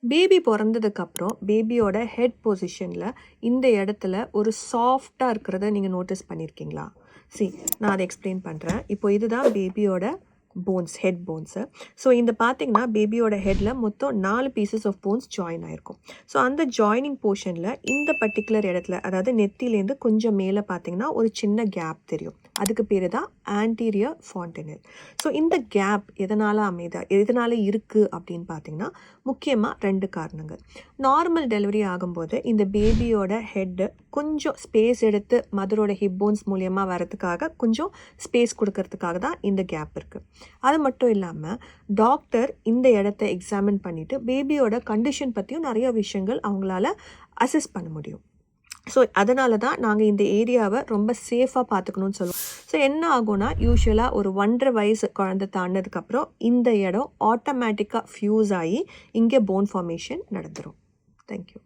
Baby பிறந்ததுக்கப்புறம் பேபியோட head பொசிஷனில் இந்த இடத்துல ஒரு சாஃப்டாக இருக்கிறத நீங்கள் நோட்டீஸ் பண்ணியிருக்கீங்களா? நான் அதை எக்ஸ்பிளைன் பண்ணுறேன். இப்போ இதுதான் பேபியோட ஹெட் போன்ஸு. ஸோ இந்த பார்த்தீங்கன்னா பேபியோட ஹெட்டில் மொத்தம் 4 பீசஸ் ஆஃப் போன்ஸ் ஜாயின் ஆகிருக்கும். ஸோ அந்த ஜாயினிங் போர்ஷனில் இந்த பர்டிகுலர் இடத்துல, அதாவது நெத்திலேருந்து கொஞ்சம் மேலே பார்த்தீங்கன்னா ஒரு சின்ன கேப் தெரியும். அதுக்கு பேர் தான் ஆன்டீரியர் ஃபாண்டனல். ஸோ இந்த கேப் எதனால் இருக்குது அப்படின்னு பார்த்தீங்கன்னா முக்கியமாக 2 காரணங்கள். நார்மல் டெலிவரி ஆகும்போது இந்த பேபியோட ஹெட்டு கொஞ்சம் ஸ்பேஸ் எடுத்து மதரோட ஹிப் போன்ஸ் மூலியமாக வரதுக்காக கொஞ்சம் ஸ்பேஸ் கொடுக்கறதுக்காக தான் இந்த கேப் இருக்குது. அது மட்டும் இல்லாமல் டாக்டர் இந்த இடத்த எக்ஸாமின் பண்ணிவிட்டு பேபியோட கண்டிஷன் பற்றியும் நிறைய விஷயங்கள் அவங்களால அசஸ் பண்ண முடியும். ஸோ அதனால தான் நாங்கள் இந்த ஏரியாவை ரொம்ப சேஃபாக பார்த்துக்கணும்னு சொல்லுவோம். ஸோ என்ன ஆகும்னா யூஸ்வலாக ஒரு 1.5 வயசு குழந்தை தாண்டினதுக்கப்புறம் இந்த இடம் ஆட்டோமேட்டிக்காக ஃப்யூஸ் ஆகி இங்கே போன் ஃபார்மேஷன் நடந்துடும். தேங்க்யூ.